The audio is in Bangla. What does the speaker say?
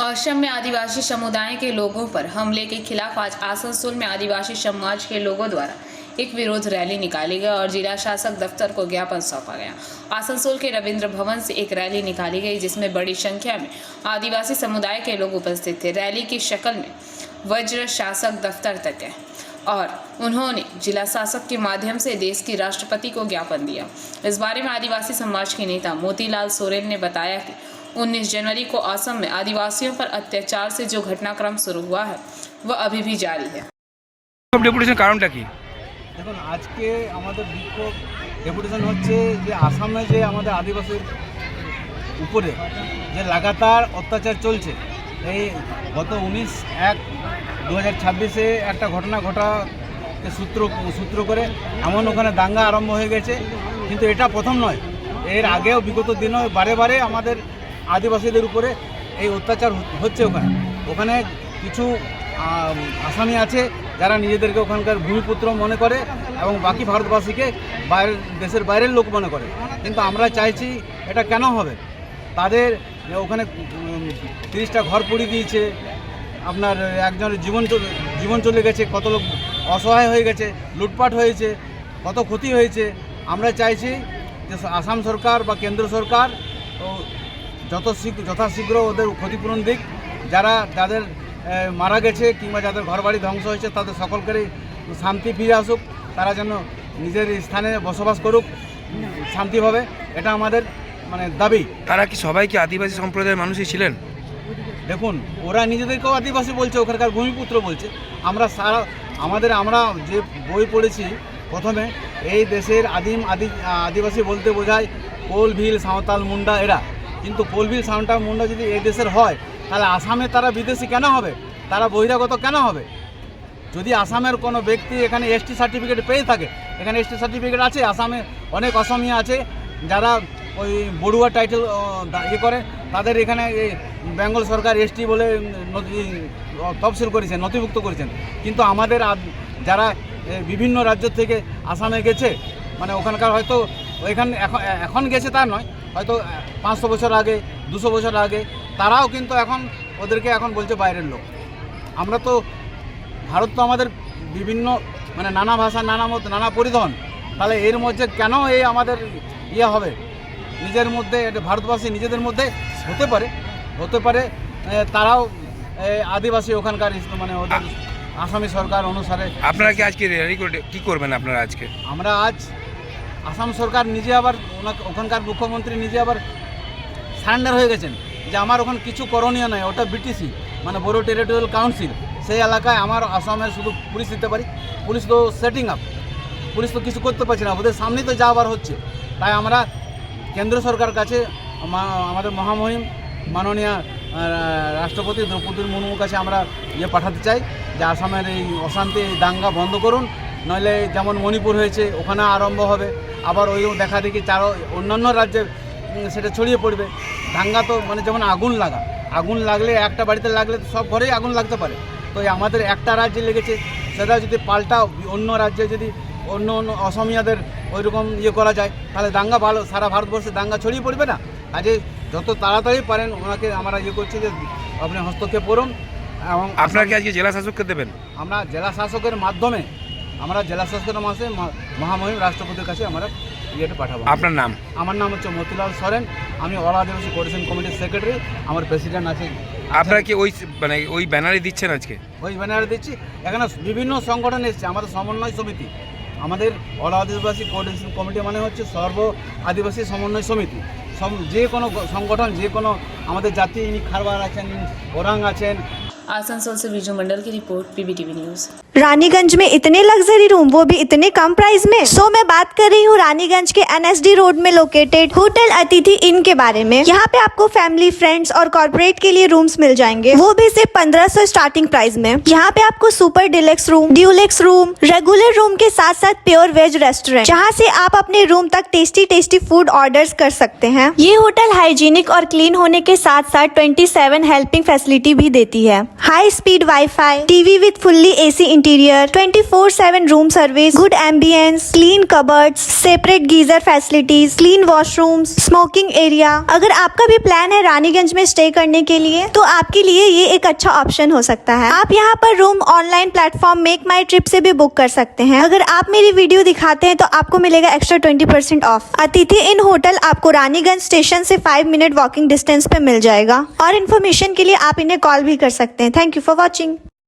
असम में आदिवासी समुदाय के लोगों पर हमले के खिलाफ आज आसनसोल में आदिवासी समाज के लोगों द्वारा एक विरोध रैली निकाली गई और जिला शासक दफ्तर को ज्ञापन सौंपा गया। आसनसोल के रविंद्र भवन से एक रैली निकाली गई जिसमें बड़ी संख्या में आदिवासी समुदाय के लोग उपस्थित थे। रैली की शक्ल में वज्र शासक दफ्तर तक है और उन्होंने जिला शासक के माध्यम से देश की राष्ट्रपति को ज्ञापन दिया। इस बारे में आदिवासी समाज के नेता मोतीलाल सोरेन ने बताया कि 19 जनवरी को असम में आदिवासियों पर अत्याचार से जो घटनाक्रम शुरू हुआ है वह अभी भी जारी है। ডেপুটেশন কারণটা কি? দেখুন, আজকে আমাদের বিক্ষোভ ডেপুটেশন হচ্ছে যে আসামে যে আমাদের আদিবাসীর উপরে যে লাগাতার অত্যাচার চলছে, এই গত 19/1/2026 একটা ঘটনা ঘটাকে সূত্র করে এমন ওখানে দাঙ্গা আরম্ভ হয়ে গেছে। কিন্তু এটা প্রথম নয়, এর আগেও বিগত দিনও বারে বারে আমাদের আদিবাসীদের উপরে এই অত্যাচার হচ্ছে। ওখানে কিছু আসামি আছে যারা নিজেদেরকে ওখানকার ভূমিপুত্র মনে করে এবং বাকি ভারতবাসীকে দেশের বাইরের লোক মনে করে। কিন্তু আমরা চাইছি এটা কেন হবে? তাদের ওখানে 30টা ঘর পুড়িয়ে দিয়েছে, আপনার একজনের জীবন চলে গেছে, কত লোক অসহায় হয়ে গেছে, লুটপাট হয়েছে, কত ক্ষতি হয়েছে। আমরা চাইছি যে আসাম সরকার বা কেন্দ্র সরকার যথাশীঘ্র ওদের ক্ষতিপূরণ দিক। যাদের মারা গেছে কিংবা যাদের ঘরবাড়ি ধ্বংস হয়েছে তাদের সকলকে শান্তি ফিরে আসুক, তারা যেন নিজের স্থানে বসবাস করুক শান্তিভাবে। এটা আমাদের দাবি। তারা কি সবাই কি আদিবাসী সম্প্রদায়ের মানুষই ছিলেন? দেখুন, ওরা নিজেদেরকেও আদিবাসী বলছে, ওখানকার ভূমিপুত্র বলছে। আমরা যে বই পড়েছি প্রথমে, এই দেশের আদিবাসী বলতে বোঝায় কোল, ভিল, সাঁওতাল, মুন্ডা এরা। কিন্তু কোল, ভিল, সাঁওতাল, মুন্ডা যদি এই দেশের হয় তাহলে আসামে তারা বিদেশি কেন হবে? তারা বহিরাগত কেন হবে? যদি আসামের কোনো ব্যক্তি এখানে এসটি সার্টিফিকেট পেয়ে থাকে, এখানে এসটি সার্টিফিকেট আছে, আসামে অনেক অসমীয়া আছে যারা ওই বড়ুয়া টাইটেল করে, তাদের এখানে বেঙ্গল সরকার এসটি বলে তফসিল করেছেন, নথিভুক্ত করেছেন। কিন্তু আমাদের যারা বিভিন্ন রাজ্য থেকে আসামে গেছে, ওখানকার হয়তো এখন গেছে তা নয়, হয়তো 500 বছর আগে, 200 বছর আগে, তারাও কিন্তু ওদেরকে এখন বলছে বাইরের লোক। আমরা তো ভারত তো আমাদের বিভিন্ন নানা ভাষা, নানা মত, নানা পরিধান। তাহলে এর মধ্যে কেন এই আমাদের হবে? নিজের মধ্যে ভারতবাসী নিজেদের মধ্যে হতে পারে তারাও আদিবাসী ওখানকার ওদের আসামি সরকার অনুসারে। আপনারা কি আজকে র্যালি করে কি করবেন? আপনারা আজকে আমরা আসাম সরকার নিজে আবার ওখানকার মুখ্যমন্ত্রী নিজে আবার সারেন্ডার হয়ে গেছেন যে আমার ওখানে কিছু করণীয় নয়, ওটা বিটিসি বড়ো টেরিটোরিয়াল কাউন্সিল, সেই এলাকায় আমার আসামের শুধু পুলিশ দিতে পারি। পুলিশ তো সেটিং আপ, পুলিশ তো কিছু করতে পারছে না, ওদের সামনেই তো যা আবার হচ্ছে। তাই আমরা কেন্দ্র সরকার কাছে আমাদের মহামহিম মাননীয় রাষ্ট্রপতি দ্রৌপদী মুর্মুর কাছে আমরা পাঠাতে চাই যে আসামের এই অশান্তি, দাঙ্গা বন্ধ করুন, নইলে যেমন মণিপুর হয়েছে ওখানে আরম্ভ হবে, আবার ওই দেখা দেখি অন্যান্য রাজ্যে সেটা ছড়িয়ে পড়বে। দাঙ্গা তো যেমন আগুন লাগলে একটা বাড়িতে লাগলে সব ঘরেই আগুন লাগতে পারে। তো আমাদের একটা রাজ্যে লেগেছে, সেটা যদি পাল্টা অন্য রাজ্যে যদি অন্য অসমীয়াদের ওইরকম করা যায় তাহলে দাঙ্গা সারা ভারতবর্ষে দাঙ্গা ছড়িয়ে পড়বে না। কাজে যত তাড়াতাড়ি পারেন ওনাকে আমরা করছি যে আপনি হস্তক্ষেপ করুন। এবং আপনারা কি আজকে জেলা শাসককে দেবেন? আমরা জেলা শাসকের মাধ্যমে মহামহিম রাষ্ট্রপতির কাছে আমরা পাঠাবো। আপনার নাম? আমার নাম হচ্ছে মতিলাল সোরেন, আমি অল আদিবাসী কোঅর্ডিনেশন কমিটির সেক্রেটারি, আমার প্রেসিডেন্ট আছে। আপনারা কি ওই ব্যানারে দিচ্ছেন আজকে? ওই ব্যানারে দিচ্ছি। এখানে বিভিন্ন সংগঠন এসছে, আমাদের সমন্বয় সমিতি, আমাদের অল আদিবাসী কোঅর্ডিনেশন কমিটি হচ্ছে সর্ব আদিবাসী সমন্বয় সমিতি। যে কোনো সংগঠন, যে কোনো আমাদের জাতি, খারবার আছেন, ওরাং আছেন। आसनसोल से बीजू मंडल की रिपोर्ट, PBTV न्यूज। रानीगंज में इतने लग्जरी रूम, वो भी इतने कम प्राइस में। मैं बात कर रही हूँ रानीगंज के NSD रोड में लोकेटेड होटल अतिथि इन के बारे में। यहाँ पे आपको फैमिली, फ्रेंड्स और कॉर्पोरेट के लिए रूम्स मिल जाएंगे, वो भी सिर्फ 1500 स्टार्टिंग प्राइस में। यहाँ पे आपको super deluxe room, Dulux room, regular room के साथ साथ प्योर वेज रेस्टोरेंट, जहाँ से आप अपने रूम तक टेस्टी फूड ऑर्डर्स कर सकते हैं। ये होटल हाइजीनिक और क्लीन होने के साथ साथ 27 हेल्पिंग फैसिलिटी भी देती है। High speed wifi, TV with fully AC interior, 24/7 room service, good ambience, clean cupboards, separate geyser facilities, clean washrooms, smoking area. अगर आपका भी प्लान है रानीगंज में स्टे करने के लिए तो आपके लिए ये एक अच्छा ऑप्शन हो सकता है। आप यहाँ पर रूम ऑनलाइन प्लेटफॉर्म मेक माई ट्रिप से भी बुक कर सकते हैं। अगर आप मेरी वीडियो दिखाते हैं तो आपको मिलेगा एक्स्ट्रा 20% ऑफ। अतिथि इन होटल आपको रानीगंज स्टेशन से 5 मिनट वॉकिंग डिस्टेंस पे मिल जाएगा। और इन्फॉर्मेशन के लिए आप इन्हें कॉल भी कर सकते हैं। Thank you for watching.